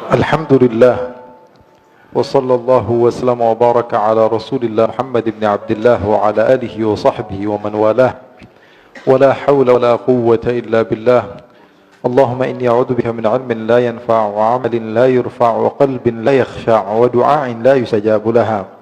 Alhamdulillah wa sallallahu wa sallam wa baraka ala Rasulillah Muhammad ibn Abdullah wa ala alihi wa sahbihi wa man walah. Wa la hawla wa la quwwata illa billah. Allahumma inni a'udzu bika min 'ilmin la yanfa' wa 'amalin la yurfa' wa qalbin la yakhsha' wa du'a'in la yustajabu laha.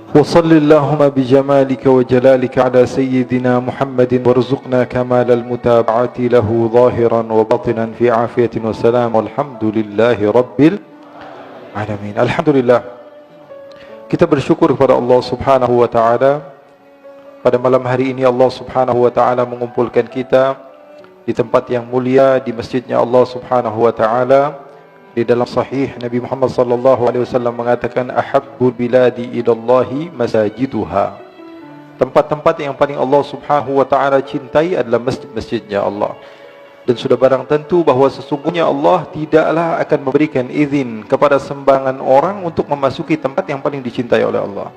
Wa sallallahu bi jamalika wa jalalika ala sayyidina Muhammadin warzuqna kamalal mutaba'ati lahu zahiran wa batinan fi afiyatin wa salam. Walhamdulillahi rabbil alamin. Alhamdulillah, kita bersyukur kepada Allah Subhanahu wa taala. Pada malam hari ini Allah Subhanahu wa taala mengumpulkan kita di tempat yang mulia, di masjidnya Allah Subhanahu wa taala. Di dalam sahih Nabi Muhammad sallallahu alaihi wasallam mengatakan ahabbul biladi ilallahi masajiduha. Tempat-tempat yang paling Allah Subhanahu wa taala cintai adalah masjid-masjidnya Allah. Dan sudah barang tentu bahawa sesungguhnya Allah tidaklah akan memberikan izin kepada sembarangan orang untuk memasuki tempat yang paling dicintai oleh Allah.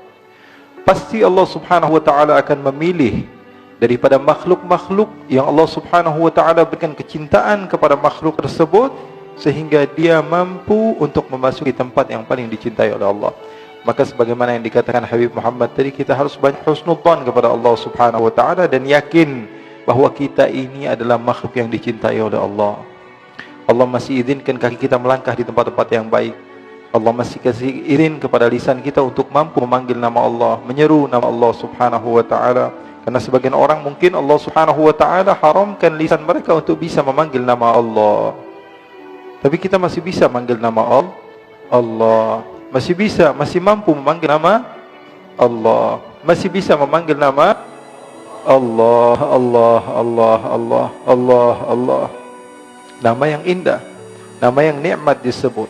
Pasti Allah Subhanahu wa taala akan memilih daripada makhluk-makhluk yang Allah Subhanahu wa taala berikan kecintaan kepada makhluk tersebut sehingga dia mampu untuk memasuki tempat yang paling dicintai oleh Allah. Maka sebagaimana yang dikatakan Habib Muhammad tadi, kita harus banyak husnudzan kepada Allah Subhanahu wa taala dan yakin bahawa kita ini adalah makhluk yang dicintai oleh Allah. Allah masih izinkan kaki kita melangkah di tempat-tempat yang baik. Allah masih kasih izin kepada lisan kita untuk mampu memanggil nama Allah, menyeru nama Allah Subhanahu wa taala. Karena sebagian orang mungkin Allah Subhanahu wa taala haramkan lisan mereka untuk bisa memanggil nama Allah. Tapi kita masih bisa manggil nama Allah. Masih bisa, masih mampu memanggil nama Allah. Masih bisa memanggil nama Allah, Allah, Allah, Allah, Allah, Allah. Nama yang indah, nama yang nikmat disebut.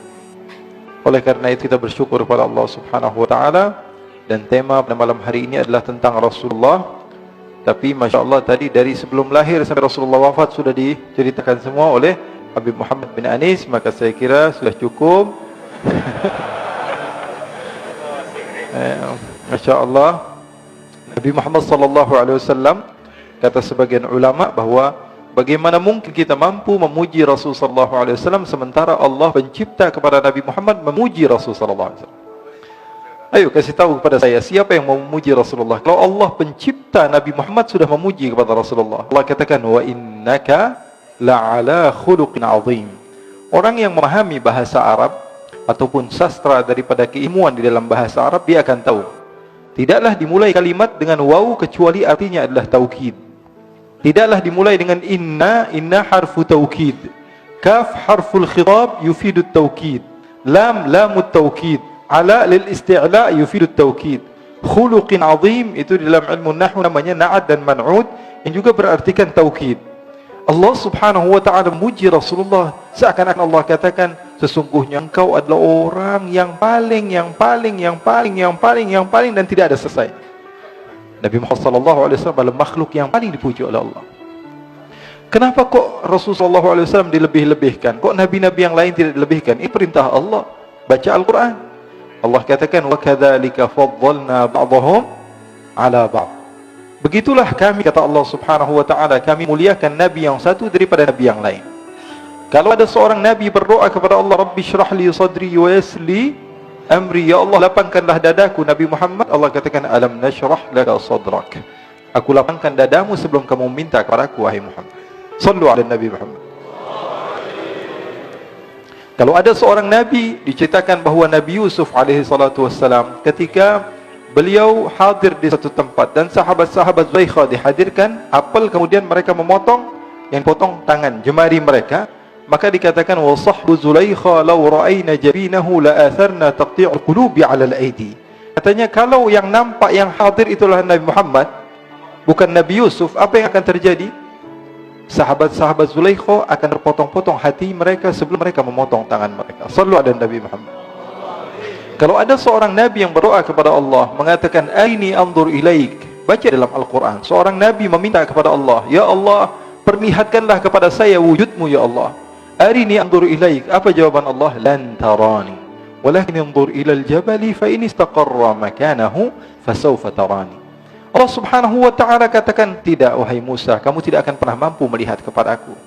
Oleh karena itu kita bersyukur kepada Allah Subhanahu wa taala. Dan tema pada malam hari ini adalah tentang Rasulullah. Tapi Masya Allah tadi dari sebelum lahir sampai Rasulullah wafat sudah diceritakan semua oleh Habib Muhammad bin Anis. Maka saya kira sudah cukup. Masya Allah, Nabi Muhammad sallallahu alaihi wasallam, kata sebagian ulama bahawa bagaimana mungkin kita mampu memuji Rasul sallallahu alaihi wasallam sementara Allah pencipta kepada Nabi Muhammad memuji Rasul sallallahu alaihi wasallam. Ayo kasih tahu kepada saya, siapa yang mau memuji Rasulullah? Kalau Allah pencipta Nabi Muhammad sudah memuji kepada Rasulullah. Allah katakan wa innaka la'ala khuluqin azim. Orang yang memahami bahasa Arab ataupun sastra daripada keilmuan di dalam bahasa Arab, dia akan tahu tidaklah dimulai kalimat dengan waw kecuali artinya adalah taukid. Tidaklah dimulai dengan inna harfu taukid. Kaf harful khitab yufidu taukid. Lam lamut taukid. Ala lil isti'la yufidu taukid. Khuluqin azim itu dalam ilmu nahwu namanya na'ad dan man'ud yang juga berartikan taukid. Allah Subhanahu wa taala memuji Rasulullah seakan-akan Allah katakan sesungguhnya engkau adalah orang yang paling dan tidak ada selesai. Nabi Muhammad sallallahu alaihi wasallam adalah makhluk yang paling dipuji oleh Allah. Kenapa kok Rasulullah sallallahu alaihi wasallam dilebih-lebihkan? Kok nabi-nabi yang lain tidak dilebihkan? Ini perintah Allah. Baca Al-Quran. Allah katakan wa kadzalika faddalna ba'dahum 'ala ba'd. Begitulah kami, kata Allah Subhanahu wa taala, kami muliakan nabi yang satu daripada nabi yang lain. Kalau ada seorang nabi berdoa kepada Allah, Rabbi syrah li sadri wa yassir li amri, ya Allah lapangkanlah dadaku. Nabi Muhammad, Allah katakan alam nashrah laka sadrak. Aku lapangkan dadamu sebelum kamu minta kepadaku, wahai Muhammad. Sallu ala Nabi Muhammad. Kalau ada seorang nabi, diceritakan bahawa Nabi Yusuf alaihi salatu wassalam, ketika beliau hadir di satu tempat dan sahabat-sahabat Zulaikha dihadirkan apel, kemudian mereka memotong, yang potong tangan jemari mereka, maka dikatakan wa sahbu Zulaikha law ra'ayna jabinahu la atharna taqti'ul qulubi 'ala al-aidi. Katanya kalau yang nampak, yang hadir itulah Nabi Muhammad, bukan Nabi Yusuf, apa yang akan terjadi? Sahabat-sahabat Zulaikha akan terpotong-potong hati mereka sebelum mereka memotong tangan mereka. Sallu ala Nabi Muhammad. Kalau ada seorang nabi yang berdoa kepada Allah mengatakan aini anzur ilaik, baca dalam Al-Quran, seorang nabi meminta kepada Allah, ya Allah perlihatkanlah kepada saya wujudmu ya Allah. Arini anzur ilaik, apa jawaban Allah? Lan tarani walakin anzur ilal jabali fa in istaqarra makanahu fasawfa tarani. Allah Subhanahu wa taala katakan, tidak wahai Musa, kamu tidak akan pernah mampu melihat kepadaku.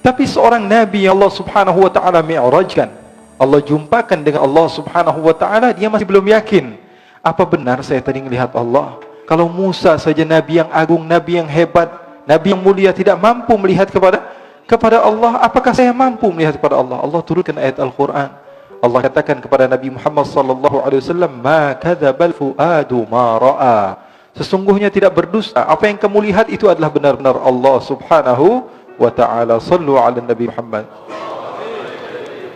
Tapi seorang nabi yang Allah Subhanahu wa taala mi'rajkan, Allah jumpakan dengan Allah Subhanahu wa taala, dia masih belum yakin. Apa benar saya tadi melihat Allah? Kalau Musa saja nabi yang agung, nabi yang hebat, nabi yang mulia tidak mampu melihat kepada Allah, apakah saya mampu melihat kepada Allah? Allah turunkan ayat Al-Quran. Allah katakan kepada Nabi Muhammad sallallahu alaihi wasallam, "Ma kadzabal fuadu ma ra'a." Sesungguhnya tidak berdusta, apa yang kamu lihat itu adalah benar-benar Allah Subhanahu wa taala. Shallu ala Nabi Muhammad.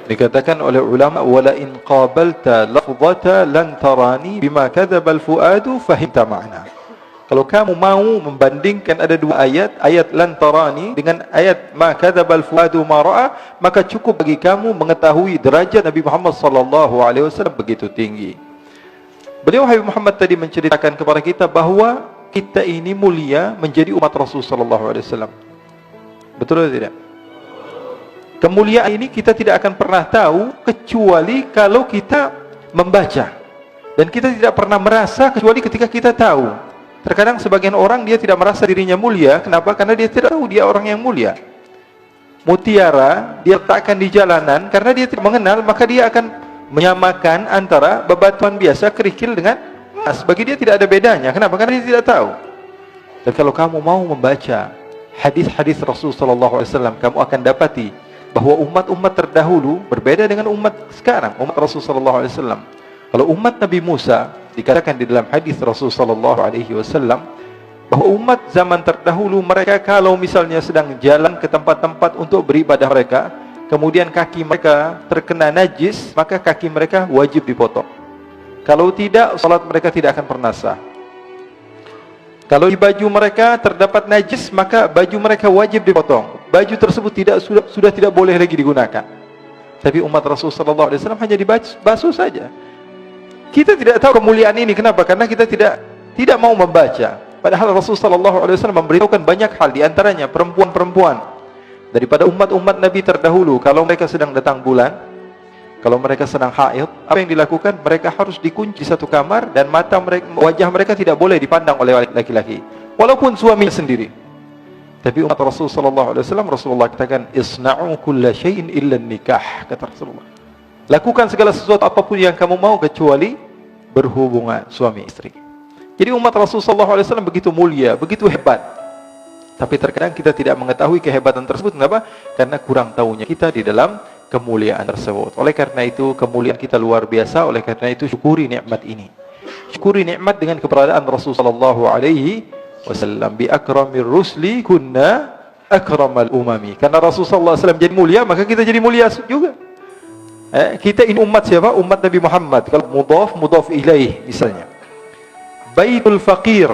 Dikatakan oleh ulama, "Wala in qabalta lafdhata lan tarani bima kadzabal fuadu fahimta ma'na." Kalau kamu mau membandingkan ada dua ayat, ayat lan tarani dengan ayat ma kadzabal fuadu ma ra'a, maka cukup bagi kamu mengetahui derajat Nabi Muhammad sallallahu alaihi wasallam begitu tinggi. Beliau Habib Muhammad tadi menceritakan kepada kita bahwa kita ini mulia menjadi umat Rasul sallallahu alaihi wasallam. Betul atau tidak? Kemuliaan ini kita tidak akan pernah tahu kecuali kalau kita membaca. Dan kita tidak pernah merasa kecuali ketika kita tahu. Terkadang sebagian orang dia tidak merasa dirinya mulia. Kenapa? Karena dia tidak tahu dia orang yang mulia. Mutiara dia letakkan di jalanan, karena dia tidak mengenal, maka dia akan menyamakan antara bebatuan biasa, kerikil dengan emas. Bagi dia tidak ada bedanya. Kenapa? Karena dia tidak tahu. Dan kalau kamu mau membaca hadis-hadis Rasul sallallahu alaihi wasallam, kamu akan dapati bahwa umat-umat terdahulu berbeda dengan umat sekarang, umat Rasul sallallahu alaihi wasallam. Kalau umat Nabi Musa, dikatakan di dalam hadis Rasul sallallahu alaihi wasallam bahwa umat zaman terdahulu mereka kalau misalnya sedang jalan ke tempat-tempat untuk beribadah mereka, kemudian kaki mereka terkena najis, maka kaki mereka wajib dipotong. Kalau tidak, salat mereka tidak akan pernah sah. Kalau di baju mereka terdapat najis, maka baju mereka wajib dipotong. Baju tersebut sudah tidak boleh lagi digunakan. Tapi umat Rasul sallallahu alaihi wasallam hanya dibasuh saja. Kita tidak tahu kemuliaan ini. Kenapa? Karena kita tidak mau membaca. Padahal Rasul sallallahu alaihi wasallam memberitahukan banyak hal, di antaranya perempuan-perempuan daripada umat-umat Nabi terdahulu, kalau mereka sedang datang bulan, kalau mereka sedang haid, apa yang dilakukan? Mereka harus dikunci di satu kamar dan wajah mereka tidak boleh dipandang oleh laki-laki, walaupun suami sendiri. Tapi umat Rasul sallallahu alaihi wasallam, Rasulullah katakan, "Isna'u kulla syai'in illa nikah," kata Rasulullah. Lakukan segala sesuatu apapun yang kamu mau kecuali berhubungan suami istri. Jadi umat Rasul sallallahu alaihi wasallam begitu mulia, begitu hebat. Tapi terkadang kita tidak mengetahui kehebatan tersebut. Kenapa? Karena kurang tahunya kita di dalam kemuliaan tersebut. Oleh karena itu kemuliaan kita luar biasa. Oleh karena itu syukuri nikmat ini. Syukuri nikmat dengan keberadaan Rasul sallallahu alaihi wasallam. Bi akramir rusli kunna akramal umami. Karena Rasul sallallahu alaihi wasallam jadi mulia, maka kita jadi mulia juga. Kita ini umat siapa? Umat Nabi Muhammad. Kalau mudhaf ilaih misalnya. Baitul faqir.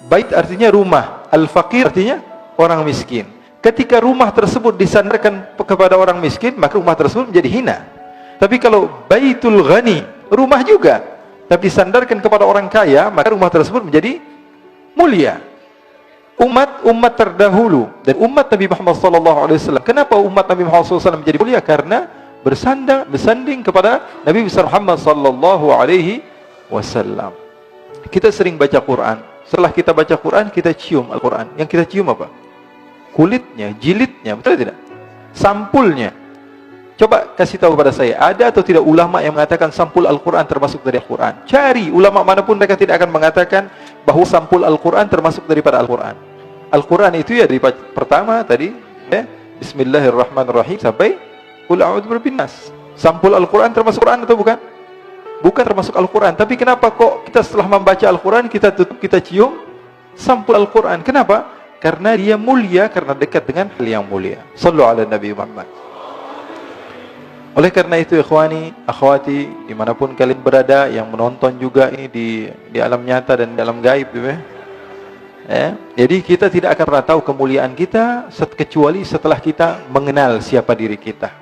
Bait artinya rumah. Al-faqir artinya orang miskin. Ketika rumah tersebut disandarkan kepada orang miskin, maka rumah tersebut menjadi hina. Tapi kalau baitul ghani, rumah juga, tapi disandarkan kepada orang kaya, maka rumah tersebut menjadi mulia. Umat terdahulu dan umat Nabi Muhammad sallallahu alaihi wasallam. Kenapa umat Nabi Muhammad sallallahu alaihi wasallam menjadi mulia? Karena bersanding kepada Nabi besar Muhammad sallallahu alaihi wasallam. Kita sering baca Quran. Setelah kita baca Quran, kita cium Al-Quran. Yang kita cium apa? Kulitnya, jilidnya, betul tidak? Sampulnya. Coba kasih tahu pada saya, ada atau tidak ulama yang mengatakan sampul Al-Quran termasuk dari Al-Quran? Cari ulama manapun, mereka tidak akan mengatakan bahwa sampul Al-Quran termasuk daripada Al-Quran. Al-Quran itu ya dari pertama tadi, Bismillahirrahmanirrahim sampai Qul a'udzu birabbin nas. Sampul Al-Quran termasuk Quran atau bukan? Bukan termasuk Al-Quran. Tapi kenapa kok kita setelah membaca Al-Quran, kita tutup, kita cium sampul Al-Quran? Kenapa? Karena dia mulia, karena dekat dengan hal yang mulia. Sallu ala Nabi Muhammad. Oleh karena itu ikhwani, akhwati, dimanapun kalian berada, yang menonton juga ini di alam nyata dan di alam gaib, jadi kita tidak akan pernah tahu kemuliaan kita kecuali setelah kita mengenal siapa diri kita.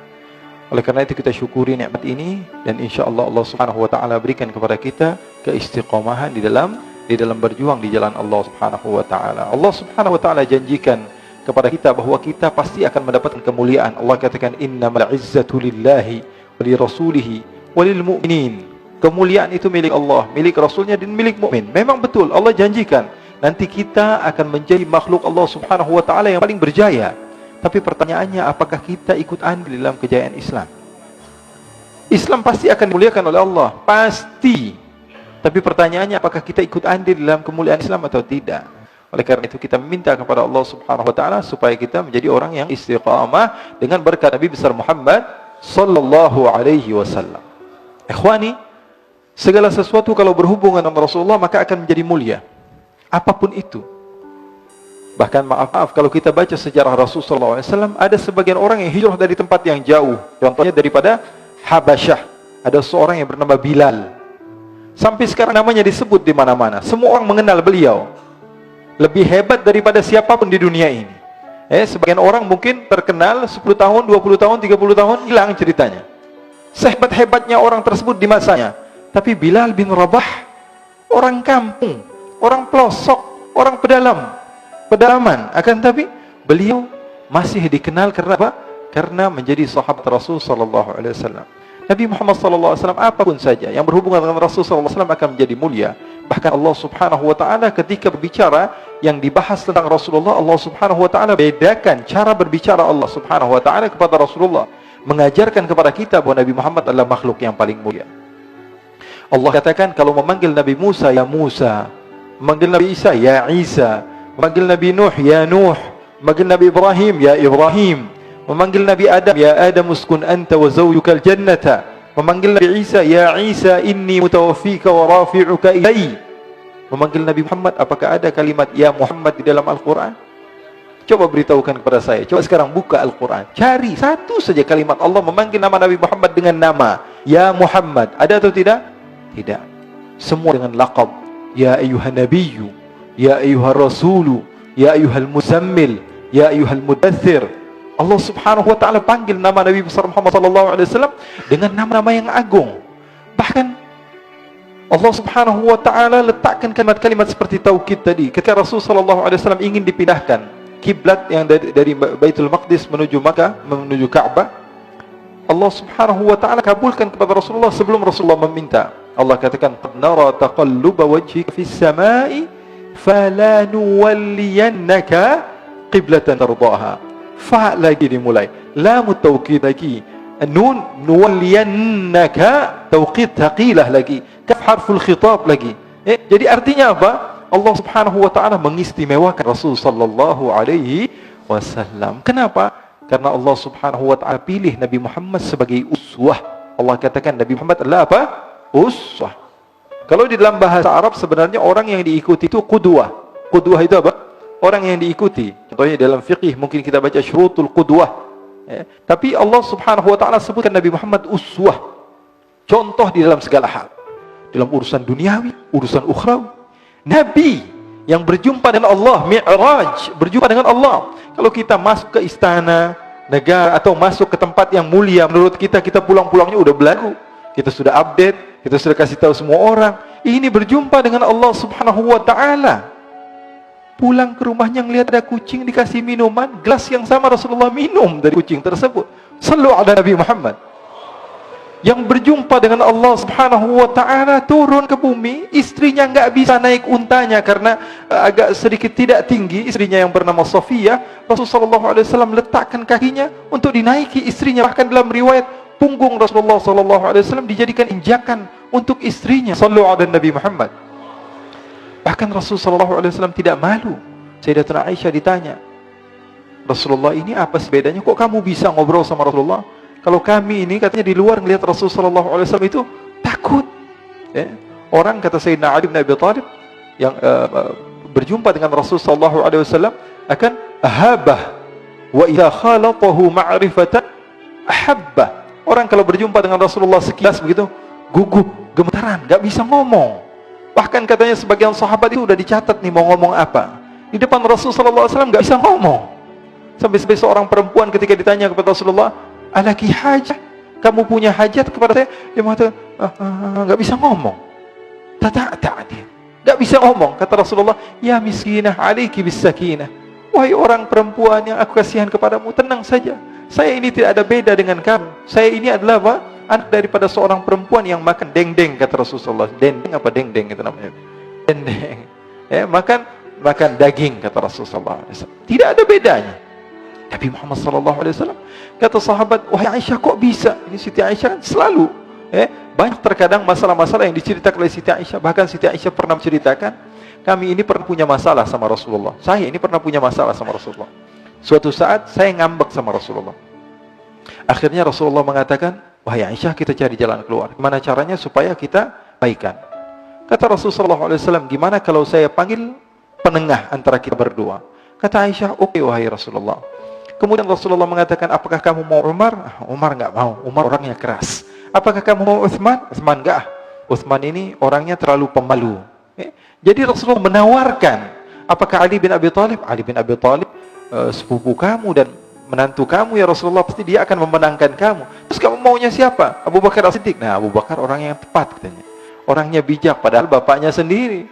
Oleh karena itu kita syukuri nikmat ini, dan insyaallah Allah Subhanahu wa taala berikan kepada kita keistiqomahan di dalam berjuang di jalan Allah Subhanahu wa taala. Allah Subhanahu wa taala janjikan kepada kita bahwa kita pasti akan mendapatkan kemuliaan. Allah katakan, "Innamal izzatu lillahi wa li rasulihi wa lil mu'minin." Kemuliaan itu milik Allah, milik Rasulnya dan milik mukmin. Memang betul Allah janjikan nanti kita akan menjadi makhluk Allah Subhanahu wa taala yang paling berjaya. Tapi pertanyaannya, apakah kita ikut andil dalam kejayaan Islam? Islam pasti akan dimuliakan oleh Allah, pasti. Tapi pertanyaannya, apakah kita ikut andil dalam kemuliaan Islam atau tidak? Oleh karena itu kita meminta kepada Allah Subhanahu wa taala supaya kita menjadi orang yang istiqamah dengan berkat Nabi besar Muhammad sallallahu alaihi wasallam. Ikhwani, segala sesuatu kalau berhubungan dengan Rasulullah maka akan menjadi mulia. Apapun itu. Bahkan maaf kalau kita baca sejarah Rasul sallallahu alaihi wasallam, ada sebagian orang yang hijrah dari tempat yang jauh. Contohnya daripada Habasyah, ada seorang yang bernama Bilal. Sampai sekarang namanya disebut di mana-mana. Semua orang mengenal beliau. Lebih hebat daripada siapapun di dunia ini. Sebagian orang mungkin terkenal 10 tahun, 20 tahun, 30 tahun, hilang ceritanya. Sehebat-hebatnya orang tersebut di masanya. Tapi Bilal bin Rabah, orang kampung, orang pelosok, orang pedalaman. Akan tapi beliau masih dikenal karena apa? Karena menjadi sahabat Rasul sallallahu alaihi wasallam. Nabi Muhammad sallallahu alaihi wasallam apapun saja yang berhubungan dengan Rasul sallallahu alaihi wasallam akan menjadi mulia. Bahkan Allah Subhanahu wa taala ketika berbicara yang dibahas tentang Rasulullah, Allah Subhanahu wa taala bedakan cara berbicara Allah Subhanahu wa taala kepada Rasulullah, mengajarkan kepada kita bahwa Nabi Muhammad adalah makhluk yang paling mulia. Allah katakan kalau memanggil Nabi Musa ya Musa, memanggil Nabi Isa ya Isa, memanggil Nabi Nuh ya Nuh, memanggil Nabi Ibrahim ya Ibrahim, memanggil Nabi Adam ya Adam uskun anta wa zawjukal jannata, memanggil Nabi Isa ya Isa inni mutawaffika wa rafi'uka ilai, memanggil Nabi Muhammad apakah ada kalimat ya Muhammad di dalam Al-Quran? Coba beritahukan kepada saya. Coba sekarang buka Al-Quran, cari satu saja kalimat Allah memanggil nama Nabi Muhammad dengan nama ya Muhammad. Ada atau tidak? Tidak. Semua dengan laqab ya ayyuhan nabiyyu, ya ayyuhar rasulu, ya ayyuhal muzammil, ya ayyuhal mudaththir. Allah Subhanahu wa taala panggil nama Nabi besar Muhammad sallallahu alaihi wasallam dengan nama-nama yang agung. Bahkan Allah Subhanahu wa taala letakkan kalimat-kalimat seperti taukid tadi. Ketika Rasul sallallahu alaihi wasallam ingin dipindahkan kiblat yang dari Baitul Maqdis menuju Makkah, menuju Ka'bah, Allah Subhanahu wa taala kabulkan kepada Rasulullah sebelum Rasulullah meminta. Allah katakan, "Qad nara taqalluba wajhika fis samai, fala nuwalliyannaka qiblatan tardaha." Fa lagi dimulai, lam taukid lagi, nun nuwalliyannaka taukid thaqilah lagi, kaf harful khitab lagi. Jadi artinya apa? Allah Subhanahu wa taala mengistimewakan Rasul sallallahu alaihi wasallam. Kenapa? Karena Allah Subhanahu wa taala pilih Nabi Muhammad sebagai uswah. Allah katakan Nabi Muhammad adalah apa? Uswah. Kalau di dalam bahasa Arab sebenarnya orang yang diikuti itu qudwah. Qudwah itu apa? Orang yang diikuti. Contohnya dalam fiqih mungkin kita baca syurutul qudwah. Tapi Allah Subhanahu wa taala sebutkan Nabi Muhammad uswah. Contoh di dalam segala hal. Dalam urusan duniawi, urusan ukhrawi. Nabi yang berjumpa dengan Allah, Mi'raj, berjumpa dengan Allah. Kalau kita masuk ke istana negara atau masuk ke tempat yang mulia, menurut kita pulang-pulangnya udah belagu. Kita sudah update, kita sudah kasih tahu semua orang. Ini berjumpa dengan Allah Subhanahu wa taala. Pulang ke rumahnya ngelihat ada kucing dikasih minuman, gelas yang sama Rasulullah minum dari kucing tersebut. Sallu ala Nabi Muhammad. Yang berjumpa dengan Allah Subhanahu wa taala turun ke bumi, istrinya enggak bisa naik untanya karena agak sedikit tidak tinggi, istrinya yang bernama Sofia. Rasulullah sallallahu alaihi wasallam letakkan kakinya untuk dinaiki istrinya. Bahkan dalam riwayat punggung Rasulullah sallallahu alaihi wasallam dijadikan injakan untuk istrinya. Sallu ala Nabi Muhammad. Bahkan Rasulullah sallallahu alaihi wasallam tidak malu. Sayyidatuna Aisyah ditanya, Rasulullah ini apa sih bedanya? Kok kamu bisa ngobrol sama Rasulullah? Kalau kami ini katanya di luar ngelihat Rasul sallallahu alaihi wasallam itu takut. Orang kata Sayyidina Ali bin Abi Thalib yang berjumpa dengan Rasul sallallahu alaihi wasallam akan ahabah wa idza khalatahu ma'rifatan ahabbah. Orang kalau berjumpa dengan Rasulullah sekilas begitu gugup, gemetaran, enggak bisa ngomong. Bahkan katanya sebagian sahabat itu udah dicatat nih mau ngomong apa. Di depan Rasul sallallahu alaihi wasallam enggak bisa ngomong. Sampai seorang perempuan ketika ditanya kepada Rasulullah, "Alaki hajat? Kamu punya hajat kepada saya?" Dia mengatakan, enggak bisa ngomong. Tak dia. Enggak bisa ngomong. Kata Rasulullah, "Ya miskinah, alaiki bisakinah." Wahai orang perempuan yang aku kasihan kepadamu, tenang saja. Saya ini tidak ada beda dengan kamu. Saya ini adalah apa? Anak daripada seorang perempuan yang makan dendeng, kata Rasulullah. Dendeng apa dendeng itu namanya? Dendeng. Makan daging, kata Rasulullah. Tidak ada bedanya. Nabi Muhammad SAW. Kata sahabat, wahai Aisyah, kok bisa? Ini Siti Aisyah kan selalu banyak terkadang masalah-masalah yang diceritakan oleh Siti Aisyah. Bahkan Siti Aisyah pernah menceritakan, kami ini pernah punya masalah sama Rasulullah. Saya ini pernah punya masalah sama Rasulullah. Suatu saat saya ngambek sama Rasulullah. Akhirnya Rasulullah mengatakan, wahai Aisyah, kita cari jalan keluar. Gimana caranya supaya kita baikan? Kata Rasulullah SAW, gimana kalau saya panggil penengah antara kita berdua? Kata Aisyah, oke wahai Rasulullah. Kemudian Rasulullah mengatakan, apakah kamu mau Umar? Umar enggak mau. Umar orangnya keras. Apakah kamu mau Utsman? Utsman enggak. Utsman ini orangnya terlalu pemalu. Jadi Rasulullah menawarkan, apakah Ali bin Abi Thalib? Ali bin Abi Thalib sepupu kamu dan menantu kamu ya Rasulullah, pasti dia akan memenangkan kamu. Terus kamu maunya siapa? Abu Bakar As-Siddiq. Nah, Abu Bakar orang yang tepat katanya. Orangnya bijak, padahal bapaknya sendiri.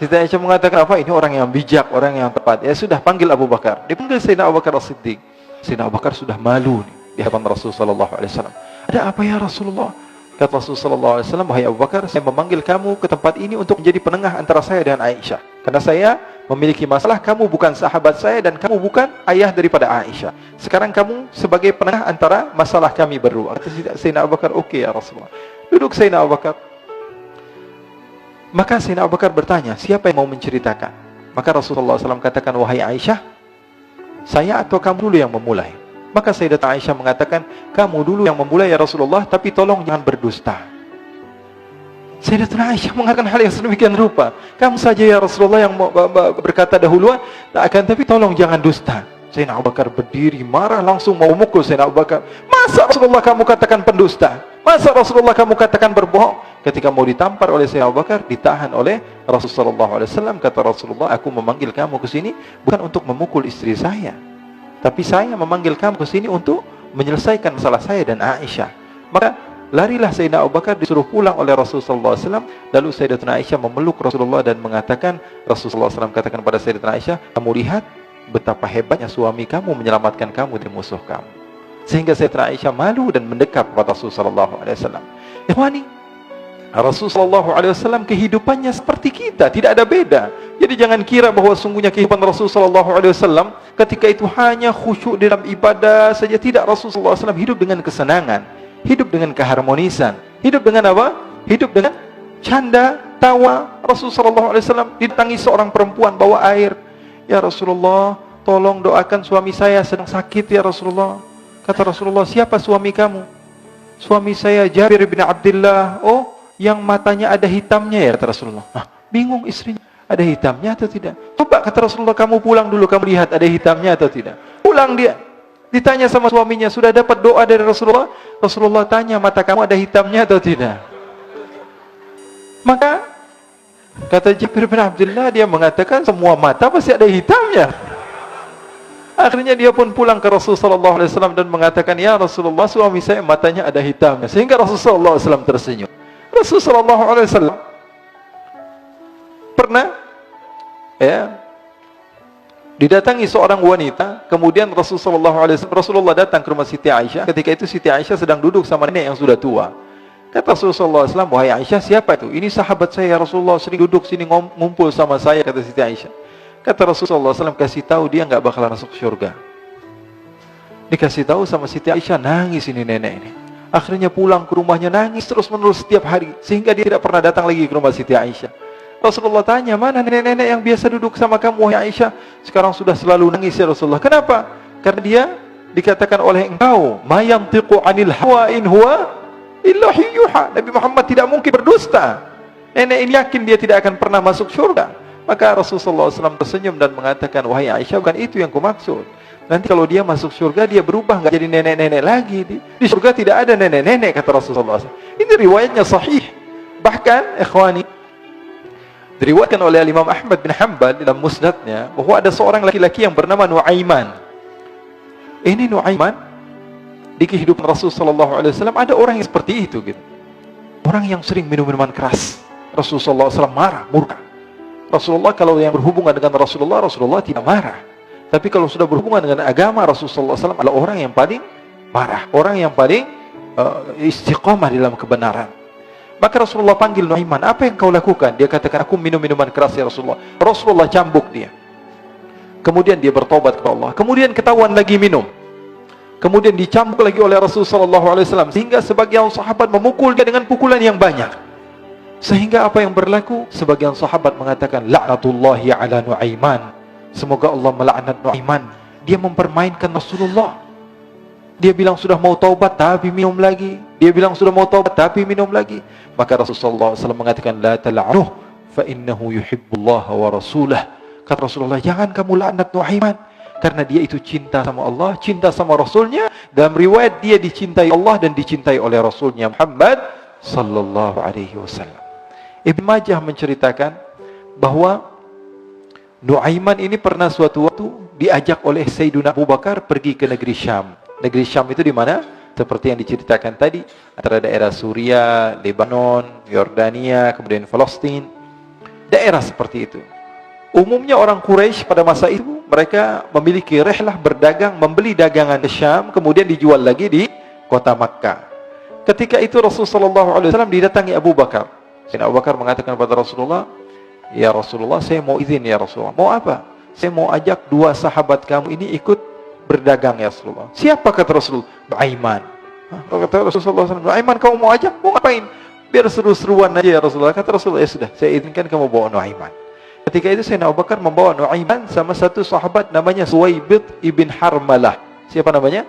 Siti Aisyah mengatakan apa? Ini orang yang bijak, orang yang tepat. Ya sudah, panggil Abu Bakar. Dipanggil Sayyidina Abu Bakar As-Siddiq. Sayyidina Abu Bakar sudah malu nih di hadapan Rasulullah SAW. Ada apa ya Rasulullah? Kata Rasulullah SAW, wahai Abu Bakar, saya memanggil kamu ke tempat ini untuk menjadi penengah antara saya dan Aisyah. Karena saya memiliki masalah, kamu bukan sahabat saya dan kamu bukan ayah daripada Aisyah. Sekarang kamu sebagai penengah antara masalah kami berdua. Kata Sayyidina Abu Bakar, oke ya Rasulullah. Duduk Sayyidina Abu Bakar. Maka Sayyidina Abu Bakar bertanya, siapa yang mau menceritakan? Maka Rasulullah SAW katakan, wahai Aisyah, saya atau kamu dulu yang memulai? Maka Sayyidatuna Aisyah mengatakan, kamu dulu yang memulai ya Rasulullah, tapi tolong jangan berdusta. Sayyidatuna Aisyah mengatakan hal yang sedemikian rupa, kamu saja ya Rasulullah yang berkata dahuluan, akan tapi tolong jangan dusta. Sayyidina Abu Bakar berdiri marah, langsung mau memukul Sayyidina Abu Bakar. Masa Rasulullah kamu katakan pendusta? Masa Rasulullah kamu katakan berbohong? Ketika mau ditampar oleh Sayyidina Abu Bakar, ditahan oleh Rasulullah SAW. Kata Rasulullah, aku memanggil kamu ke sini bukan untuk memukul istri saya, tapi saya memanggil kamu ke sini untuk menyelesaikan masalah saya dan Aisyah. Maka larilah Sayyidina Abu Bakar, disuruh pulang oleh Rasulullah SAW. Lalu Sayyidatuna Aisyah memeluk Rasulullah dan mengatakan, Rasulullah SAW katakan pada Sayyidatuna Aisyah, kamu lihat betapa hebatnya suami kamu menyelamatkan kamu dari musuh kamu. Sehingga Sayyidatuna Aisyah malu dan mendekat kepada Rasulullah SAW. Ikhwani, Rasulullah SAW kehidupannya seperti kita, tidak ada beda. Jadi jangan kira bahwa sungguhnya kehidupan Rasulullah SAW ketika itu hanya khusyuk dalam ibadah saja. Tidak, Rasulullah SAW hidup dengan kesenangan, hidup dengan keharmonisan, hidup dengan apa? Hidup dengan canda, tawa. Rasulullah SAW didatangi seorang perempuan bawa air. Ya Rasulullah, tolong doakan suami saya sedang sakit ya Rasulullah. Kata Rasulullah, siapa suami kamu? Suami saya Jabir bin Abdullah. Oh, yang matanya ada hitamnya ya, kata Rasulullah. Bingung istrinya, ada hitamnya atau tidak? Coba, kata Rasulullah, kamu pulang dulu, kamu lihat ada hitamnya atau tidak. Pulang dia, ditanya sama suaminya, sudah dapat doa dari Rasulullah? Rasulullah tanya, mata kamu ada hitamnya atau tidak? Maka kata Jabir bin Abdullah, dia mengatakan semua mata pasti ada hitamnya. Akhirnya dia pun pulang ke Rasulullah SAW dan mengatakan, ya Rasulullah, suami saya matanya ada hitamnya. Sehingga Rasulullah SAW tersenyum. Rasulullah SAW pernah didatangi seorang wanita. Kemudian Rasulullah datang ke rumah Siti Aisyah. Ketika itu Siti Aisyah sedang duduk sama nenek yang sudah tua. Kata Rasulullah SAW, wahai Aisyah, siapa itu? Ini sahabat saya, Rasulullah sering duduk sini ngumpul sama saya, kata Siti Aisyah. Kata Rasulullah SAW, kasih tahu dia nggak bakalan masuk surga. Dikasih tahu sama Siti Aisyah, nangis ini nenek ini. Akhirnya pulang ke rumahnya, nangis terus-menerus setiap hari, sehingga dia tidak pernah datang lagi ke rumah Siti Aisyah. Rasulullah tanya, mana nenek-nenek yang biasa duduk sama kamu, wahai Aisyah? Sekarang sudah selalu nangis ya Rasulullah. Kenapa? Karena dia dikatakan oleh engkau, ma yantiqu 'anil hawa in huwa illa yuha. Nabi Muhammad tidak mungkin berdusta. Nenek ini yakin dia tidak akan pernah masuk surga. Maka Rasulullah SAW tersenyum dan mengatakan, wahai Aisyah, bukan itu yang kumaksud. Nanti kalau dia masuk surga, dia berubah, nggak jadi nenek-nenek lagi. Di surga tidak ada nenek-nenek, kata Rasulullah SAW. Ini riwayatnya sahih. Bahkan, ikhwani, diriwayatkan oleh Imam Ahmad bin Hanbal dalam musnadnya, bahwa ada seorang laki-laki yang bernama Nuaiman. Ini Nuaiman, di kehidupan Rasulullah SAW ada orang yang seperti itu gitu. Orang yang sering minum minuman keras. Rasulullah SAW marah, murka. Rasulullah kalau yang berhubungan dengan Rasulullah tidak marah. Tapi kalau sudah berhubungan dengan agama, Rasulullah SAW adalah orang yang paling marah, orang yang paling istiqamah dalam kebenaran. Maka Rasulullah panggil Nuaiman, apa yang kau lakukan? Dia katakan, aku minum minuman keras ya Rasulullah. Rasulullah cambuk dia. Kemudian dia bertobat kepada Allah. Kemudian ketahuan lagi minum. Kemudian dicambuk lagi oleh Rasulullah SAW, sehingga sebagian sahabat memukul dia dengan pukulan yang banyak. Sehingga apa yang berlaku? Sebagian sahabat mengatakan, la'natullahi ala Nu'aiman. Semoga Allah melaknat Nu'aiman. Dia mempermainkan Rasulullah. Dia bilang sudah mau taubat tapi minum lagi. Dia bilang sudah mau taubat tapi minum lagi. Maka Rasulullah SAW mengatakan, la tal'anuh fa innahu yuhibbullaha wa rasulah. Kata Rasulullah, jangan kamu laknat Nu'aiman, karena dia itu cinta sama Allah, cinta sama Rasulnya. Dalam riwayat dia dicintai Allah dan dicintai oleh Rasulnya Muhammad sallallahu alaihi wasallam. Ibn Majah menceritakan bahwa Nu'aiman ini pernah suatu waktu diajak oleh Sayyidina Abu Bakar pergi ke negeri Syam. Negeri Syam itu di mana? Seperti yang diceritakan tadi, antara daerah Suriah, Lebanon, Yordania, kemudian Palestina. Daerah seperti itu. Umumnya orang Quraisy pada masa itu, mereka memiliki rihlah berdagang, membeli dagangan ke Syam, kemudian dijual lagi di kota Makkah. Ketika itu Rasulullah SAW didatangi Abu Bakar. Sayyidina Abu Bakar mengatakan kepada Rasulullah, ya Rasulullah, saya mau izin ya Rasulullah. Mau apa? Saya mau ajak dua sahabat kamu ini ikut berdagang ya Rasulullah. Siapa kata Rasulullah? Nu'aiman. Kata Rasulullah SAW, Nu'aiman kamu mau ajak? Mau ngapain? Biar seru-seruan aja ya Rasulullah. Kata Rasulullah, ya sudah, saya izinkan kamu bawa Nu'aiman. Ketika itu Sayyidina Abu Bakar membawa Nu'aiman sama satu sahabat namanya Suwaibid ibn Harmalah. Siapa namanya?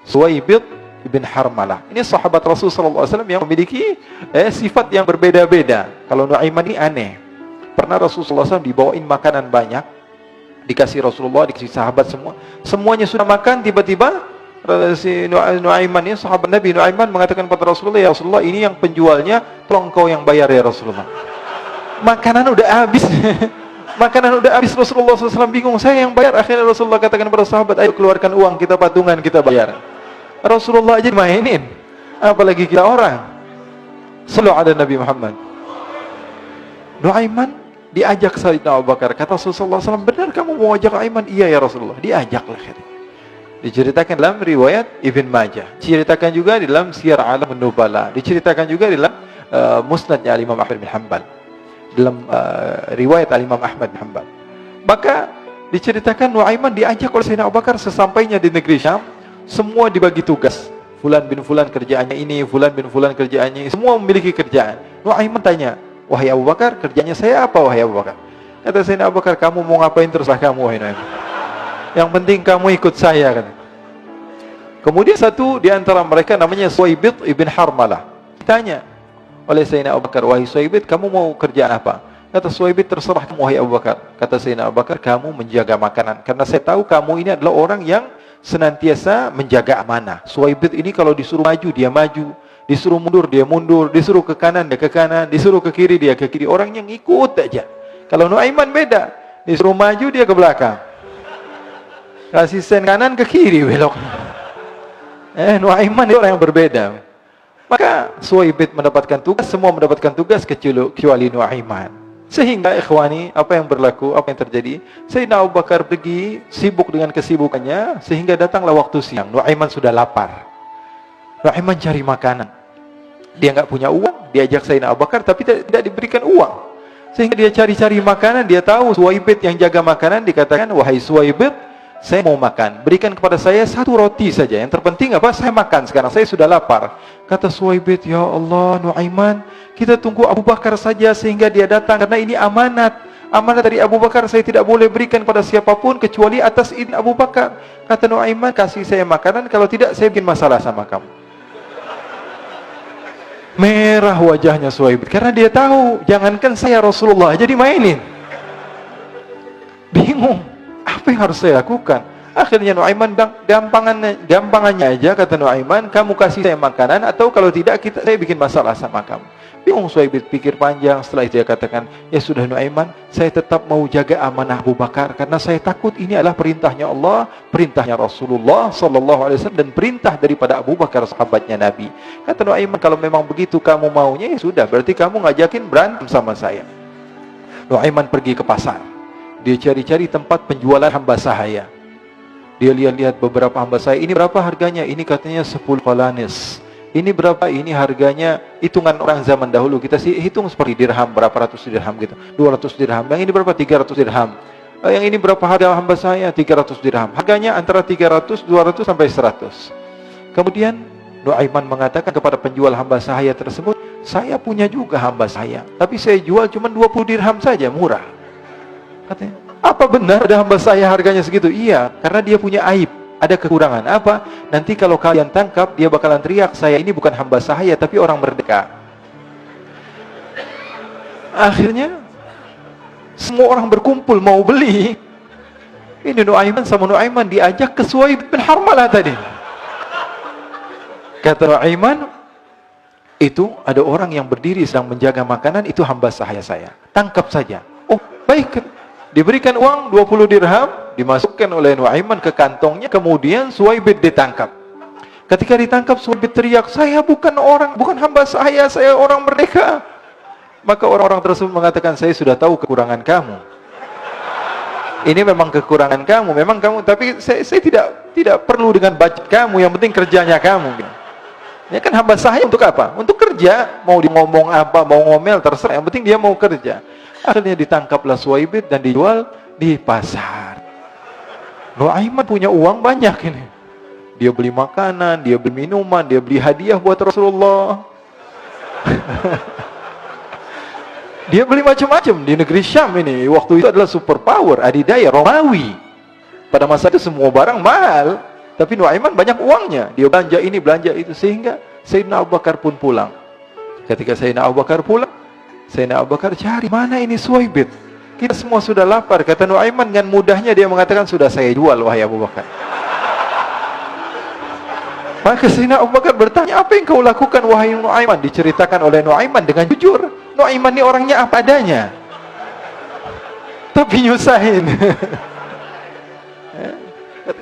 Suwaibid ibn Harmalah. Ini sahabat Rasulullah SAW yang memiliki sifat yang berbeda-beda. Kalau Nu'aiman ini aneh. Pernah Rasulullah SAW dibawain makanan banyak, dikasih Rasulullah, dikasih sahabat semua. Semuanya sudah makan, tiba-tiba si Nu'aiman ini, sahabat Nabi Nu'aiman mengatakan kepada Rasulullah, ya Rasulullah, ini yang penjualnya, tolong kau yang bayar ya Rasulullah. Makanan udah habis. Makanan udah habis. Rasulullah SAW bingung, saya yang bayar. Akhirnya Rasulullah katakan kepada sahabat, ayo keluarkan uang, kita patungan, kita bayar. Rasulullah aja mainin, apalagi kita orang. Sallu ala Nabi Muhammad. Nu'aiman diajak Sayyidina Abu Bakar. Kata Rasulullah SAW, benar kamu mau ajak Nu'aiman? Iya ya Rasulullah. Diajaklah. Diceritakan dalam riwayat Ibn Majah. Diceritakan juga di dalam Siyar A'lam An-Nubala. Diceritakan juga di dalam Musnadnya Imam Ahmad bin Hanbal. Dalam riwayat Imam Ahmad bin Hanbal. Maka diceritakan Nu'aiman diajak oleh Sayyidina Abu Bakar. Sesampainya di negeri Syam, semua dibagi tugas. Fulan bin Fulan kerjaannya ini, Fulan bin Fulan kerjaannya ini. Semua memiliki kerjaan. Nu'aiman tanya, wahai Abu Bakar, kerjanya saya apa wahai Abu Bakar? Kata Sayyidina Abu Bakar, kamu mau ngapain terserah kamu wahai Nu'aiman. Yang penting kamu ikut saya, kata. Kemudian satu di antara mereka namanya Suwaibid ibn Harmalah. Ditanya oleh Sayyidina Abu Bakar, wahai Suwaibid, kamu mau kerjaan apa? Kata Suwaibid, terserah kamu wahai Abu Bakar. Kata Sayyidina Abu Bakar, kamu menjaga makanan, karena saya tahu kamu ini adalah orang yang senantiasa menjaga amanah. Suwaibid ini kalau disuruh maju, dia maju. Disuruh mundur, dia mundur. Disuruh ke kanan, dia ke kanan. Disuruh ke kiri, dia ke kiri. Orang yang ikut aja. Kalau Nu'aiman beda. Disuruh maju, dia ke belakang. Kasih sen kanan, ke kiri, belok. Nu'aiman itu orang yang berbeda. Maka Suwaibid mendapatkan tugas, semua mendapatkan tugas kecuali Nu'aiman. Sehingga ikhwani, apa yang berlaku, apa yang terjadi? Sayyidina Abu Bakar pergi, sibuk dengan kesibukannya, sehingga datanglah waktu siang. Nu'aiman sudah lapar. Nu'aiman cari makanan. Dia nggak punya uang, diajak Sayyidina Abu Bakar, tapi tidak diberikan uang. Sehingga dia cari-cari makanan, dia tahu Suwaibid yang jaga makanan, dikatakan, wahai Suwaibid, saya mau makan, berikan kepada saya satu roti saja. Yang terpenting apa? Saya makan sekarang, saya sudah lapar. Kata Suwaibid, ya Allah Nu'aiman, kita tunggu Abu Bakar saja sehingga dia datang, karena ini amanat. Amanat dari Abu Bakar, saya tidak boleh berikan pada siapapun kecuali atas izin Abu Bakar. Kata Nu'aiman, kasih saya makanan, kalau tidak saya bikin masalah sama kamu. Merah wajahnya Suwaibid, karena dia tahu, jangankan saya Rasulullah aja dimainin. Bingung. Apa yang harus saya lakukan? Akhirnya Nu'aiman bilang, gampangannya aja, kata Nu'aiman, kamu kasih saya makanan, atau kalau tidak saya bikin masalah sama kamu. Bingung Suwaibid, pikir panjang. Setelah itu dia katakan, ya sudah Nu'aiman, saya tetap mau jaga amanah Abu Bakar, karena saya takut ini adalah perintahnya Allah, perintahnya Rasulullah SAW, dan perintah daripada Abu Bakar sahabatnya Nabi. Kata Nu'aiman, kalau memang begitu kamu maunya, ya sudah, berarti kamu ngajakin berantem sama saya. Nu'aiman pergi ke pasar. Dia cari-cari tempat penjualan hamba sahaya. Dia lihat-lihat beberapa hamba sahaya. Ini berapa harganya? Ini katanya 10 qalanis. Ini berapa? Ini harganya hitungan orang zaman dahulu. Kita sih hitung seperti dirham, berapa ratus dirham gitu. 200 dirham. Yang ini berapa? 300 dirham. Yang ini berapa harga hamba saya? 300 dirham. Harganya antara 300, 200 sampai 100. Kemudian Nuaiman mengatakan kepada penjual hamba sahaya tersebut, saya punya juga hamba saya, tapi saya jual cuma 20 dirham saja, murah. Katanya, apa benar ada hamba saya harganya segitu? Iya, karena dia punya aib, ada kekurangan. Apa? Nanti kalau kalian tangkap, dia bakalan teriak, saya ini bukan hamba sahaya, tapi orang merdeka. Akhirnya semua orang berkumpul mau beli. Ini Nuaiman sama Nuaiman diajak ke Suwaid bin Harmalah tadi. Kata Nuaiman, itu ada orang yang berdiri sedang menjaga makanan, itu hamba sahaya saya. Tangkap saja. Oh, baik. Diberikan uang 20 dirham, dimasukkan oleh Nuaiman ke kantongnya, kemudian Suwaid ditangkap. Ketika ditangkap, Suwaid teriak, saya bukan hamba saya orang merdeka. Maka orang-orang tersebut mengatakan, saya sudah tahu kekurangan kamu. Ini memang kekurangan kamu, tapi saya tidak perlu dengan budget kamu, yang penting kerjanya kamu. Ya kan hamba sahaya untuk apa? Untuk kerja, mau dia ngomong apa, mau ngomel, terserah, yang penting dia mau kerja. Akhirnya ditangkaplah Suwaid dan dijual di pasar. Nuaiman punya uang banyak ini. Dia beli makanan, dia beli minuman, dia beli hadiah buat Rasulullah. Dia beli macam-macam di negeri Syam ini. Waktu itu adalah superpower, adidaya, Romawi. Pada masa itu semua barang mahal, tapi Nuaiman banyak uangnya. Dia belanja ini, belanja itu, sehingga Sayyidina Abu Bakar pun pulang. Ketika Sayyidina Abu Bakar pulang, Sayyidina Abu Bakar cari, mana ini Suwaid? Kita semua sudah lapar. Kata Nuaiman dengan mudahnya dia mengatakan, sudah saya jual wahai Abu Bakar. Maka Sayyidina Abu Bakar bertanya, apa yang kau lakukan wahai Nuaiman? Diceritakan oleh Nuaiman dengan jujur. Nuaiman ini orangnya apa adanya, tapi nyusahin.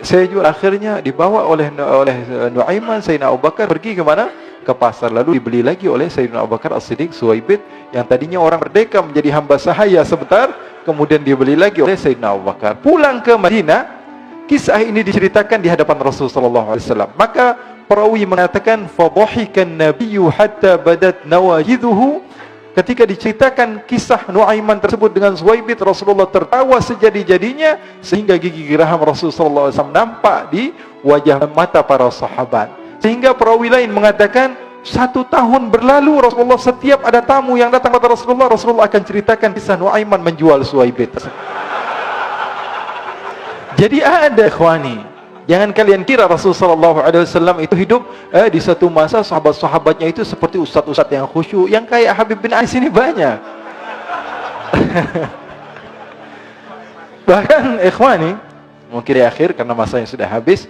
Saya jual. Akhirnya dibawa oleh Nuaiman, Sayyidina Abu Bakar pergi ke mana? Ke pasar. Lalu dibeli lagi oleh Sayyidina Abu Bakar As-Siddiq, Suwaid, yang tadinya orang merdeka menjadi hamba sahaya sebentar, kemudian dibeli lagi oleh Sayyidina Abu Bakar. Pulang ke Madinah, kisah ini diceritakan di hadapan Rasulullah SAW. Maka perawi mengatakan, fadhahikan nabiyyu hatta badat nawajiduhu. Ketika diceritakan kisah Nuaiman tersebut dengan Suwaid, Rasulullah tertawa sejadi-jadinya, sehingga gigi geraham Rasulullah SAW nampak di wajah mata para sahabat. Sehingga perawi lain mengatakan, 1 tahun berlalu Rasulullah, setiap ada tamu yang datang kepada Rasulullah akan ceritakan kisah Nuaiman menjual Suwaid. Jadi ada, ikhwani, jangan kalian kira Rasulullah SAW itu hidup di satu masa sahabat-sahabatnya itu seperti ustaz-ustaz yang khusyuk, yang kayak Habib bin Ais ini banyak. Bahkan ikhwani, mungkin di akhir karena masanya sudah habis,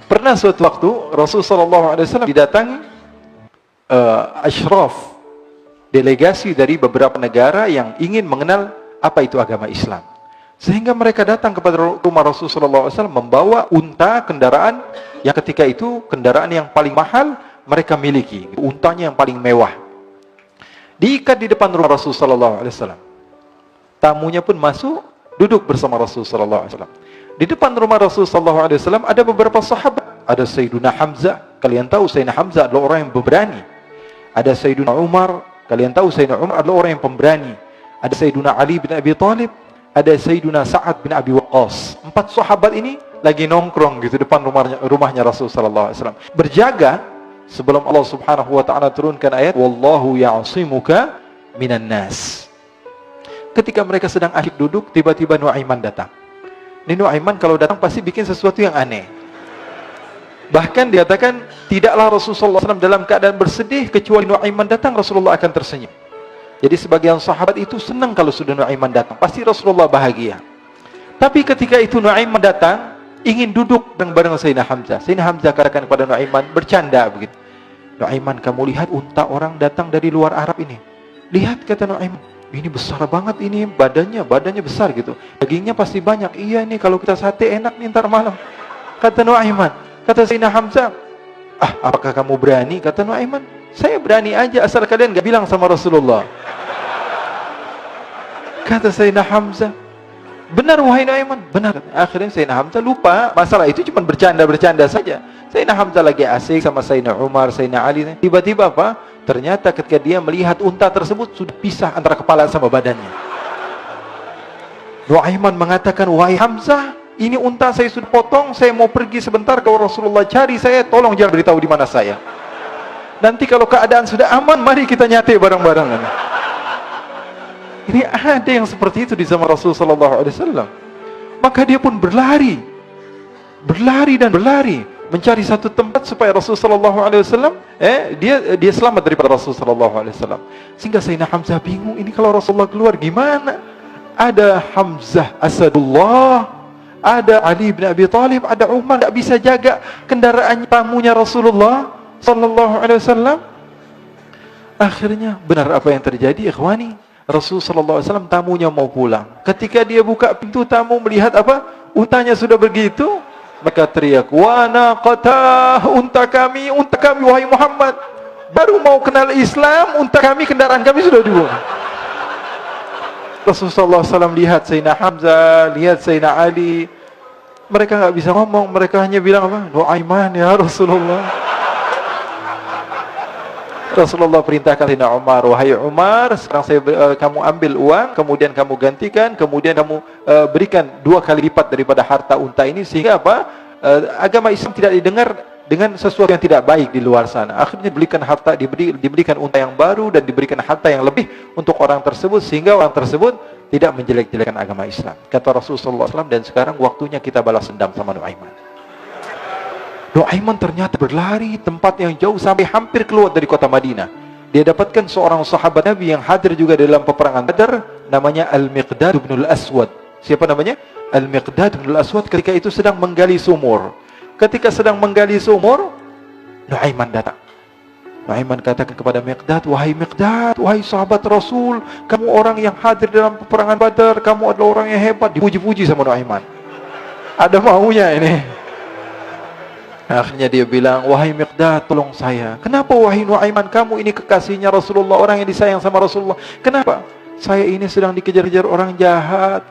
pernah suatu waktu Rasulullah SAW didatangi asyraf, delegasi dari beberapa negara yang ingin mengenal apa itu agama Islam. Sehingga mereka datang kepada rumah Rasulullah SAW membawa unta, kendaraan yang ketika itu kendaraan yang paling mahal mereka miliki, untanya yang paling mewah. Diikat di depan rumah Rasulullah SAW. Tamunya pun masuk, duduk bersama Rasulullah SAW. Di depan rumah Rasulullah SAW ada beberapa sahabat. Ada Sayyiduna Hamzah, kalian tahu Sayyidina Hamzah adalah orang yang pemberani. Ada Sayyiduna Umar, kalian tahu Sayyidina Umar adalah orang yang pemberani. Ada Sayyiduna Ali bin Abi Thalib, ada Sayyiduna Sa'ad bin Abi Waqqas. 4 sahabat ini lagi nongkrong gitu depan rumahnya Rasulullah SAW. Berjaga sebelum Allah Subhanahu wa taala turunkan ayat wallahu ya'simuka minan nas. Ketika mereka sedang asyik duduk, tiba-tiba Nuaiman datang. Ini Nuaiman kalau datang pasti bikin sesuatu yang aneh. Bahkan dikatakan tidaklah Rasulullah SAW dalam keadaan bersedih, kecuali Nuaiman datang Rasulullah akan tersenyum. Jadi sebagian sahabat itu senang kalau sudah Nuaiman datang, pasti Rasulullah bahagia. Tapi ketika itu Nuaiman datang, ingin duduk bareng Sayyidina Hamzah. Sayyidina Hamzah katakan kepada Nuaiman, bercanda begitu. Nuaiman, kamu lihat unta orang datang dari luar Arab ini. Lihat, kata Nuaiman, ini besar banget ini, badannya besar gitu. Dagingnya pasti banyak. Iya ini kalau kita sate enak nih ntar malam. Kata Nuaiman. Kata Sayyidina Hamzah, apakah kamu berani? Kata Nuaiman, saya berani aja asal kalian gak bilang sama Rasulullah. Kata Sayyidina Hamzah, benar wahai Nuaiman, benar. Akhirnya Sayyidina Hamzah lupa masalah itu, cuma bercanda saja. Sayyidina Hamzah lagi asik sama Sayyidina Umar, Sayyidina Ali. Tiba-tiba apa? Ternyata ketika dia melihat unta tersebut sudah pisah antara kepala sama badannya. Nuaiman mengatakan, wahai Hamzah, ini unta saya sudah potong, saya mau pergi sebentar, kalau Rasulullah cari saya, tolong jangan beritahu di mana saya. Nanti kalau keadaan sudah aman, mari kita nyate bareng-bareng. Ini ada yang seperti itu di zaman Rasulullah SAW. Maka dia pun berlari dan berlari mencari satu tempat supaya Rasulullah SAW dia selamat daripada Rasulullah SAW. Sehingga Sayyidina Hamzah bingung, ini kalau Rasulullah keluar gimana? Ada Hamzah Asadullah, ada Ali bin Abi Thalib, ada Umar, tidak bisa jaga kendaraan tamunya Rasulullah sallallahu alaihi wasallam. Akhirnya benar apa yang terjadi, ikhwani. Rasulullah sallallahu alaihi wasallam tamunya mau pulang. Ketika dia buka pintu tamu melihat apa? Untanya sudah begitu, maka teriak, "Wa naqatah, unta kami wahai Muhammad. Baru mau kenal Islam, unta kami, kendaraan kami sudah dibuang." Rasulullah SAW lihat Sayyidina Hamzah, lihat Sayyidina Ali. Mereka nggak bisa ngomong, mereka hanya bilang apa? Nuaiman ya Rasulullah. Rasulullah perintahkan Sayyidina Umar, wahai Umar, sekarang kamu ambil uang, kemudian kamu gantikan, kemudian kamu berikan 2 kali lipat daripada harta unta ini, sehingga apa? Agama Islam tidak didengar dengan sesuatu yang tidak baik di luar sana. Akhirnya diberikan harta, diberikan unta yang baru dan diberikan harta yang lebih untuk orang tersebut, sehingga orang tersebut tidak menjelek-jelekan agama Islam. Kata Rasulullah SAW, dan sekarang waktunya kita balas dendam sama Nuaiman. Nuaiman ternyata berlari tempat yang jauh sampai hampir keluar dari kota Madinah. Dia dapatkan seorang sahabat Nabi yang hadir juga dalam peperangan Badar, namanya Al-Miqdad bin Al-Aswad. Siapa namanya? Al-Miqdad bin Al-Aswad ketika itu sedang menggali sumur. Ketika sedang menggali sumur, Nuaiman datang. Nuaiman katakan kepada Miqdad, wahai Miqdad, wahai sahabat Rasul, kamu orang yang hadir dalam peperangan Badar, kamu adalah orang yang hebat. Dipuji-puji sama Nuaiman. Ada maunya ini. Akhirnya dia bilang, wahai Miqdad, tolong saya. Kenapa wahai Nuaiman, kamu ini kekasihnya Rasulullah, orang yang disayang sama Rasulullah. Kenapa? Saya ini sedang dikejar-kejar orang jahat.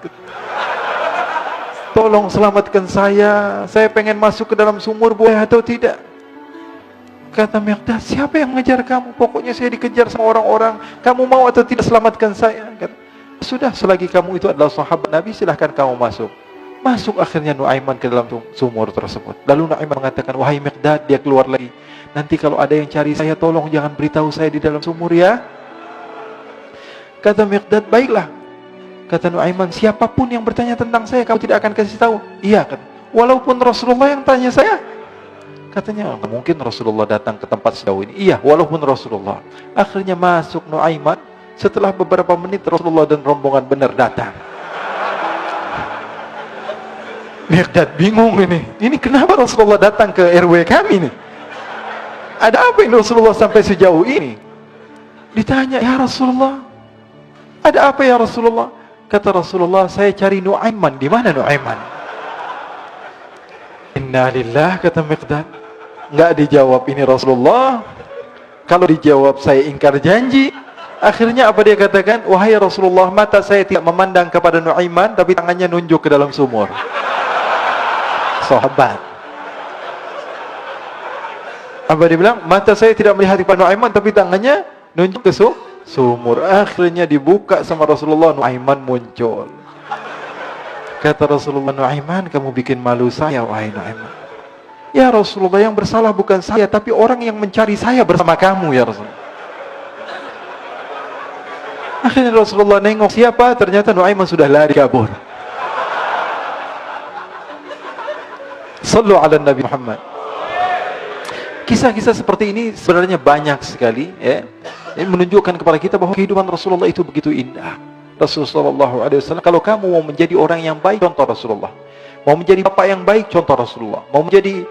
Tolong selamatkan saya pengen masuk ke dalam sumur, boleh atau tidak? Kata Miqdad, siapa yang mengejar kamu? Pokoknya saya dikejar sama orang-orang. Kamu mau atau tidak selamatkan saya? Kata, sudah, selagi kamu itu adalah sahabat Nabi, silahkan kamu masuk. Masuk akhirnya Nuaiman ke dalam sumur tersebut. Lalu Nuaiman mengatakan, wahai Miqdad, dia keluar lagi. Nanti kalau ada yang cari saya, tolong jangan beritahu saya di dalam sumur ya. Kata Miqdad, baiklah. Kata Nuaiman, siapapun yang bertanya tentang saya, kamu tidak akan kasih tahu? Iya, kata. Walaupun Rasulullah yang tanya saya? Katanya, mungkin Rasulullah datang ke tempat sejauh ini. Iya, walaupun Rasulullah. Akhirnya masuk Nuaiman. Setelah beberapa menit, Rasulullah dan rombongan benar datang. Miqdad bingung ini. Ini kenapa Rasulullah datang ke RW kami nih? Ada apa ini Rasulullah sampai sejauh ini? Ditanya, ya Rasulullah, ada apa ya Rasulullah? Kata Rasulullah, saya cari Nuaiman. Di mana Nuaiman? Innalillah, kata Miqdad. Enggak dijawab ini Rasulullah. Kalau dijawab, saya ingkar janji. Akhirnya apa dia katakan? Wahai Rasulullah, mata saya tidak memandang kepada Nuaiman, tapi tangannya nunjuk ke dalam sumur. Sahabat. Apa dia bilang? Mata saya tidak melihat kepada Nuaiman, tapi tangannya nunjuk ke sumur. Akhirnya dibuka sama Rasulullah, Nuaiman muncul. Kata Rasulullah, Nuaiman, kamu bikin malu saya, wahai Nuaiman. Ya Rasulullah, yang bersalah bukan saya, tapi orang yang mencari saya bersama kamu ya Rasulullah. Akhirnya Rasulullah nengok, siapa? Ternyata Nuaiman sudah lari kabur. Sallu ala Nabi Muhammad. Kisah-kisah seperti ini sebenarnya banyak sekali, ya. Ini menunjukkan kepada kita bahwa kehidupan Rasulullah itu begitu indah. Rasulullah SAW, kalau kamu mau menjadi orang yang baik, contoh Rasulullah. Mau menjadi bapak yang baik, contoh Rasulullah. Mau menjadi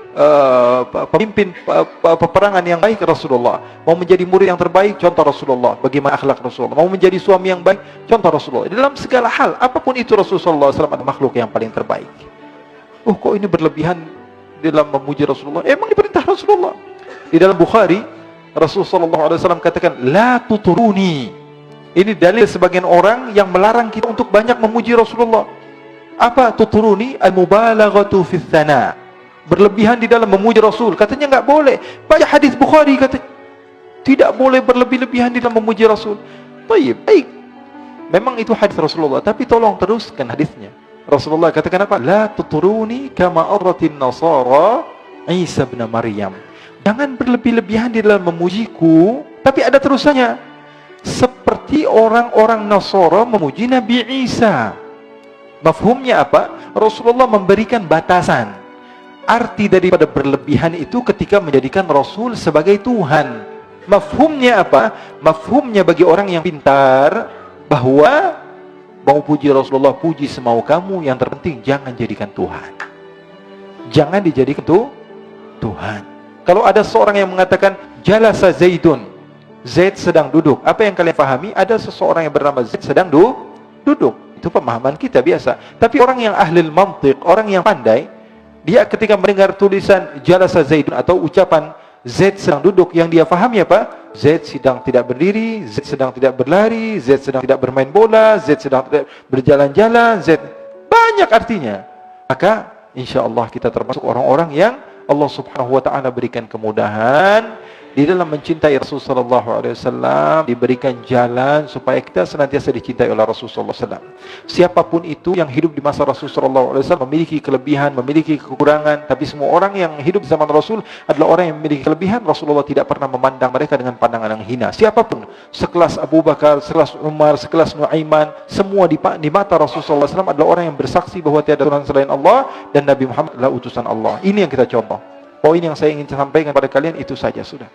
pemimpin peperangan yang baik, Rasulullah. Mau menjadi murid yang terbaik, contoh Rasulullah. Bagaimana akhlak Rasulullah. Mau menjadi suami yang baik, contoh Rasulullah. Dalam segala hal, apapun itu Rasulullah SAW adalah makhluk yang paling terbaik. Oh, kok ini berlebihan dalam memuji Rasulullah? Emang diperintah Rasulullah. Di dalam Bukhari, Rasulullah SAW katakan, la tuturuni. Ini dalil sebagian orang yang melarang kita untuk banyak memuji Rasulullah. Apa tuturuni? Al-mubalaghatu fi tsana. Berlebihan di dalam memuji Rasul. Katanya enggak boleh. Baca hadis Bukhari, kata tidak boleh berlebih-lebihan di dalam memuji Rasul. Baik. Memang itu hadis Rasulullah, tapi tolong teruskan hadisnya. Rasulullah katakan apa? La tuturuni kama arratin nasara Isa bin Maryam. Jangan berlebih-lebihan di dalam memujiku, tapi ada terusannya. Seperti orang-orang Nasara memuji Nabi Isa. Mafhumnya apa? Rasulullah memberikan batasan. Arti daripada berlebihan itu ketika menjadikan Rasul sebagai Tuhan. Mafhumnya apa? Mafhumnya bagi orang yang pintar, bahwa mau puji Rasulullah, puji semau kamu, yang terpenting jangan jadikan Tuhan. Jangan dijadikan Tuhan. Kalau ada seorang yang mengatakan jalasa Zaidun, Zaid sedang duduk, apa yang kalian pahami? Ada seseorang yang bernama Zaid sedang duduk. Itu pemahaman kita biasa. Tapi orang yang ahli mantiq, orang yang pandai, dia ketika mendengar tulisan jalasa Zaidun atau ucapan Zaid sedang duduk, yang dia pahami apa? Zaid sedang tidak berdiri, Zaid sedang tidak berlari, Zaid sedang tidak bermain bola, Zaid sedang tidak berjalan-jalan, Zaid banyak artinya. Maka insya Allah kita termasuk orang-orang yang Allah Subhanahu wa ta'ala berikan kemudahan di dalam mencintai Rasulullah sallallahu alaihi wasallam, diberikan jalan supaya kita senantiasa dicintai oleh Rasulullah sallallahu alaihi wasallam. Siapapun itu yang hidup di masa Rasulullah sallallahu alaihi wasallam memiliki kelebihan, memiliki kekurangan, tapi semua orang yang hidup di zaman Rasul adalah orang yang memiliki kelebihan. Rasulullah tidak pernah memandang mereka dengan pandangan yang hina. Siapapun, sekelas Abu Bakar, sekelas Umar, sekelas Nuaiman, semua di mata Rasulullah sallallahu alaihi wasallam adalah orang yang bersaksi bahwa tiada Tuhan selain Allah dan Nabi Muhammad adalah utusan Allah. Ini yang kita contoh. Poin yang saya ingin sampaikan pada kalian itu saja sudah.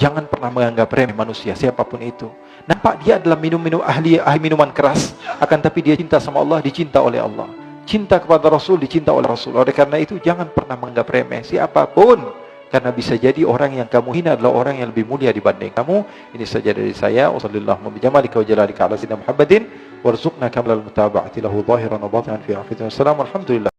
Jangan pernah menganggap remeh manusia, siapapun itu. Nampak dia adalah ahli minuman keras, akan tapi dia cinta sama Allah, dicinta oleh Allah. Cinta kepada Rasul, dicinta oleh Rasul. Oleh karena itu, jangan pernah menganggap remeh siapapun. Karena bisa jadi orang yang kamu hina adalah orang yang lebih mulia dibanding kamu. Ini saja dari saya. Wassalamualaikum bijamalika wa jalalika ala sayyidina Muhammadin warzuqna kamilal mutaba'ati lahu zahiran wa batinan fi afiyatin. Wassalamu alhamdulillah.